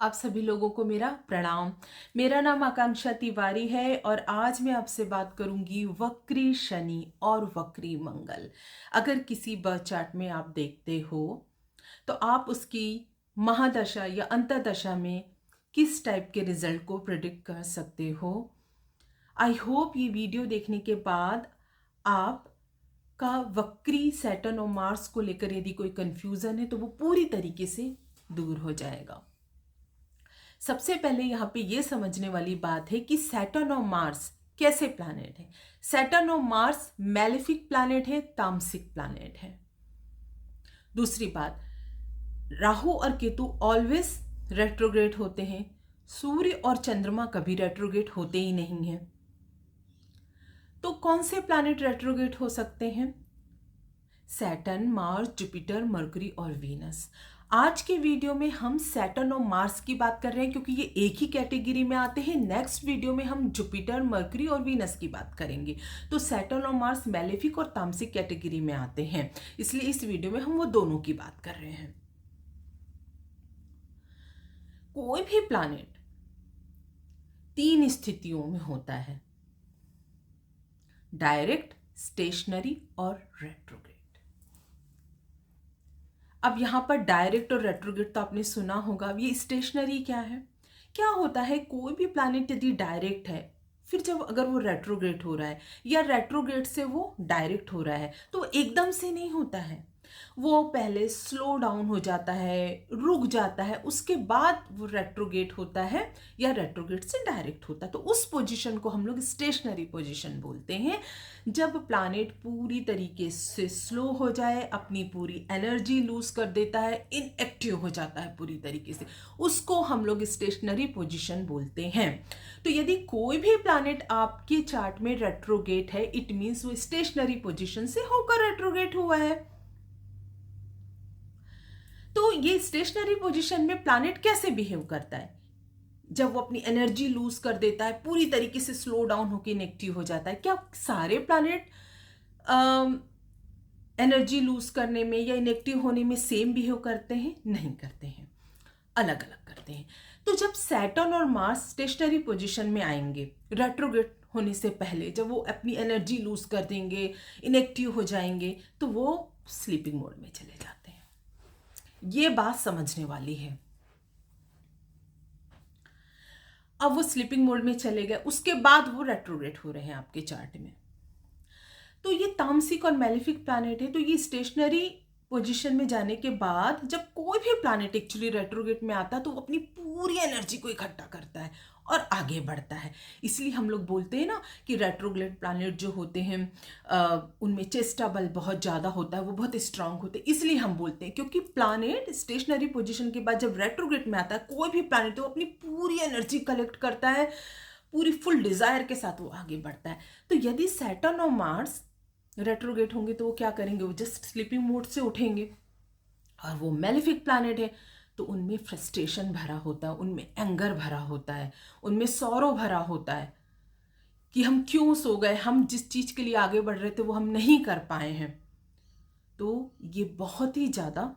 आप सभी लोगों को मेरा प्रणाम। मेरा नाम आकांक्षा तिवारी है और आज मैं आपसे बात करूंगी वक्री शनि और वक्री मंगल। अगर किसी बर्थ चार्ट में आप देखते हो तो आप उसकी महादशा या अंतर्दशा में किस टाइप के रिजल्ट को प्रिडिक्ट कर सकते हो। आई होप ये वीडियो देखने के बाद आप का वक्री सैटर्न और मार्स को लेकर यदि कोई कंफ्यूजन है तो वो पूरी तरीके से दूर हो जाएगा। सबसे पहले यहाँ पे ये समझने वाली बात है कि सैटर्न और मार्स कैसे प्लैनेट है। सैटर्न और मार्स मैलेफिक प्लैनेट है, तामसिक प्लैनेट है। दूसरी बात, राहु और केतु ऑलवेज रेट्रोग्रेड होते हैं। सूर्य और चंद्रमा कभी रेट्रोग्रेड होते ही नहीं हैं। तो कौन से प्लैनेट रेट्रोग्रेड हो सकते हैं? सैटर्न, मार्स, जुपिटर, मरकरी और वीनस। आज के वीडियो में हम सैटर्न और मार्स की बात कर रहे हैं क्योंकि ये एक ही कैटेगरी में आते हैं। नेक्स्ट वीडियो में हम जुपिटर, मरकरी और वीनस की बात करेंगे। तो सैटर्न और मार्स मैलेफिक और तामसिक कैटेगरी में आते हैं, इसलिए इस वीडियो में हम वो दोनों की बात कर रहे हैं। कोई भी प्लैनेट तीन स्थितियों में होता है: डायरेक्ट, स्टेशनरी और रेट्रोग्रेड। अब यहाँ पर डायरेक्ट और रेट्रोग्रेड तो आपने सुना होगा। अब ये स्टेशनरी क्या है? क्या होता है, कोई भी प्लैनेट यदि डायरेक्ट है, फिर जब अगर वो रेट्रोग्रेड हो रहा है या रेट्रोग्रेड से वो डायरेक्ट हो रहा है तो एकदम से नहीं होता है। वो पहले स्लो डाउन हो जाता है, रुक जाता है, उसके बाद वो रेट्रोग्रेड होता है या रेट्रोग्रेड से डायरेक्ट होता है। तो उस पोजीशन को हम लोग स्टेशनरी पोजीशन बोलते हैं। जब प्लैनेट पूरी तरीके से स्लो हो जाए, अपनी पूरी एनर्जी लूज कर देता है, इनएक्टिव हो जाता है पूरी तरीके से, उसको हम लोग स्टेशनरी पोजीशन बोलते हैं। तो यदि कोई भी प्लैनेट आपके चार्ट में रेट्रोग्रेड है, इट मीन्स वो स्टेशनरी पोजीशन से होकर रेट्रोग्रेड हुआ है। तो ये स्टेशनरी पोजीशन में प्लैनेट कैसे बिहेव करता है? जब वो अपनी एनर्जी लूज कर देता है, पूरी तरीके से स्लो डाउन होकर इनएक्टिव हो जाता है। क्या सारे प्लैनेट एनर्जी लूज करने में या इनएक्टिव होने में सेम बिहेव करते हैं? नहीं करते हैं, अलग अलग करते हैं। तो जब सैटर्न और मार्स स्टेशनरी पोजीशन में आएंगे रेट्रोग्रेड होने से पहले, जब वो अपनी एनर्जी लूज कर देंगे, इनएक्टिव हो जाएंगे, तो वो स्लीपिंग मोड में चले जाते हैं। ये बात समझने वाली है। अब वो स्लीपिंग मोड में चले गए, उसके बाद वो रेट्रोग्रेड हो रहे हैं आपके चार्ट में। तो ये तामसिक और मैलेफिक प्लैनेट है। तो ये स्टेशनरी पोजीशन में जाने के बाद जब कोई भी प्लैनेट एक्चुअली रेट्रोग्रेड में आता है तो वो अपनी पूरी एनर्जी को इकट्ठा करता है और आगे बढ़ता है। इसलिए हम लोग बोलते हैं ना कि रेट्रोग्रेड प्लैनेट जो होते हैं उनमें चेस्टा बल बहुत ज़्यादा होता है, वो बहुत स्ट्रांग होते हैं। इसलिए हम बोलते हैं, क्योंकि प्लैनेट स्टेशनरी पोजीशन के बाद जब रेट्रोग्रेड में आता है, कोई भी प्लैनेट तो अपनी पूरी एनर्जी कलेक्ट करता है, पूरी फुल डिजायर के साथ वो आगे बढ़ता है। तो यदि सैटर्न और मार्स रेट्रोग्रेड होंगे तो वो क्या करेंगे? वो जस्ट स्लीपिंग मोड से उठेंगे। और वो मैलेफिक प्लैनेट है तो उनमें फ्रस्ट्रेशन भरा होता है, उनमें एंगर भरा होता है, उनमें सौरो भरा होता है कि हम क्यों सो गए, हम जिस चीज के लिए आगे बढ़ रहे थे वो हम नहीं कर पाए हैं। तो ये बहुत ही ज्यादा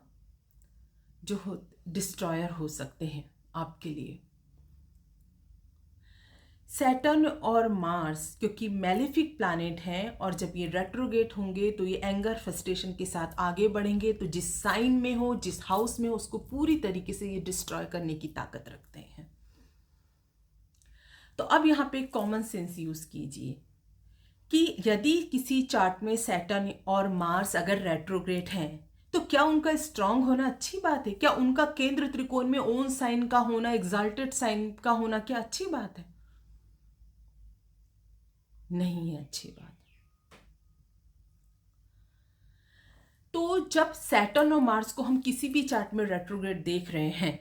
जो हो डिस्ट्रॉयर हो सकते हैं आपके लिए। सैटर्न और मार्स क्योंकि मैलेफिक प्लैनेट हैं और जब ये रेट्रोग्रेड होंगे तो ये एंगर फ्रस्ट्रेशन के साथ आगे बढ़ेंगे। तो जिस साइन में हो, जिस हाउस में हो, उसको पूरी तरीके से ये डिस्ट्रॉय करने की ताकत रखते हैं। तो अब यहाँ पे कॉमन सेंस यूज कीजिए कि यदि किसी चार्ट में सैटर्न और मार्स अगर रेट्रोग्रेड हैं तो क्या उनका स्ट्रांग होना अच्छी बात है? क्या उनका केंद्र त्रिकोण में ओन साइन का होना, एग्जाल्टेड साइन का होना क्या अच्छी बात है? नहीं है अच्छी बात। तो जब सैटर्न और मार्स को हम किसी भी चार्ट में रेट्रोग्रेड देख रहे हैं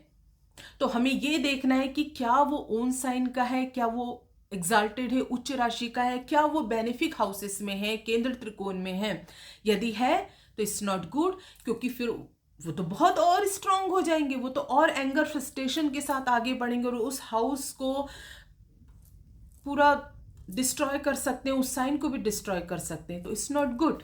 तो हमें यह देखना है कि क्या वो ओन साइन का है, क्या वो एग्जाल्टेड है, उच्च राशि का है, क्या वो बेनिफिक हाउसेस में है, केंद्र त्रिकोण में है। यदि है तो इट्स नॉट गुड, क्योंकि फिर वो तो बहुत और स्ट्रांग हो जाएंगे, वो तो और एंगर फ्रस्ट्रेशन के साथ आगे बढ़ेंगे और उस हाउस को पूरा डिस्ट्रॉय कर सकते हैं, उस साइन को भी डिस्ट्रॉय कर सकते हैं। तो इट्स नॉट गुड।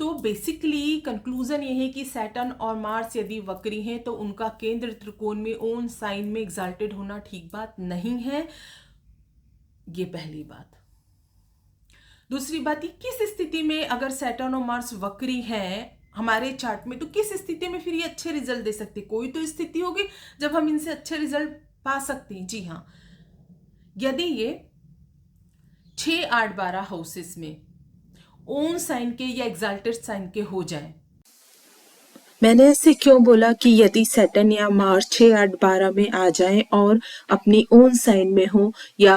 तो बेसिकली कंक्लूजन ये है कि सैटर्न और मार्स यदि वक्री हैं तो उनका केंद्र त्रिकोण में ओन साइन में एग्जाल्टेड होना ठीक बात नहीं है। ये पहली बात। दूसरी बात, ये किस स्थिति में अगर सैटर्न और मार्स वक्री हैं हमारे चार्ट में, तो किस स्थिति में फिर ये अच्छे रिजल्ट दे सकते? कोई तो स्थिति होगी जब हम इनसे अच्छे रिजल्ट पा सकते हैं। जी हाँ, यदि ये 6, 8, 12 हाउसेस में ओन साइन के या एग्जाल्टेड साइन के हो जाए। मैंने ऐसे क्यों बोला कि यदि सैटर्न या मार्स 6, 8, 12 में आ जाए और अपनी ओन साइन में हो या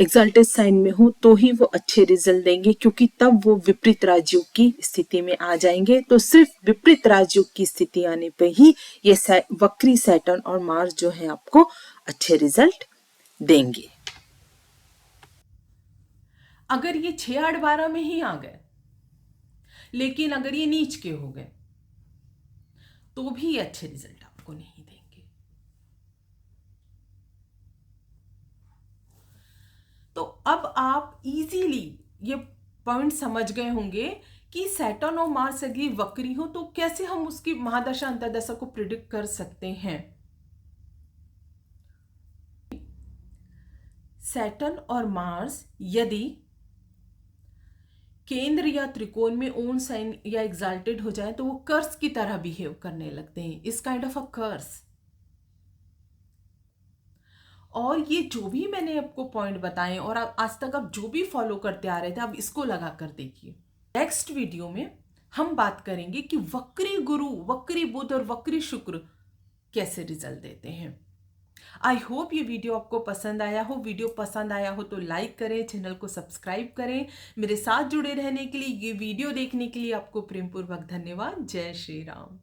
एग्जाल्टेड साइन में हो तो ही वो अच्छे रिजल्ट देंगे, क्योंकि तब वो विपरीत राजयोग की स्थिति में आ जाएंगे। तो सिर्फ विपरीत राजयोग की स्थिति आने पे ही ये वक्री सैटर्न और मार्स जो है आपको अच्छे रिजल्ट देंगे। अगर ये 6, 8, 12 में ही आ गए, लेकिन अगर ये नीच के हो गए तो भी ये अच्छे रिजल्ट आपको नहीं देंगे। तो अब आप इजीली ये पॉइंट समझ गए होंगे कि सैटर्न और मार्स अगर वक्री हो तो कैसे हम उसकी महादशा अंतर्दशा को प्रिडिक्ट कर सकते हैं। सैटर्न और मार्स यदि केंद्र या त्रिकोण में ओन साइन या एग्जाल्टेड हो जाए तो वो कर्स की तरह बिहेव करने लगते हैं, इस काइंड ऑफ अ कर्स। और ये जो भी मैंने आपको पॉइंट बताए और आज तक आप जो भी फॉलो करते आ रहे थे, आप इसको लगा कर देखिए। नेक्स्ट वीडियो में हम बात करेंगे कि वक्री गुरु, वक्री बुध और वक्री शुक्र कैसे रिजल्ट देते हैं। आई होप ये वीडियो आपको पसंद आया हो। वीडियो पसंद आया हो तो लाइक करें, चैनल को सब्सक्राइब करें। मेरे साथ जुड़े रहने के लिए, ये वीडियो देखने के लिए आपको प्रेमपूर्वक धन्यवाद। जय श्री राम।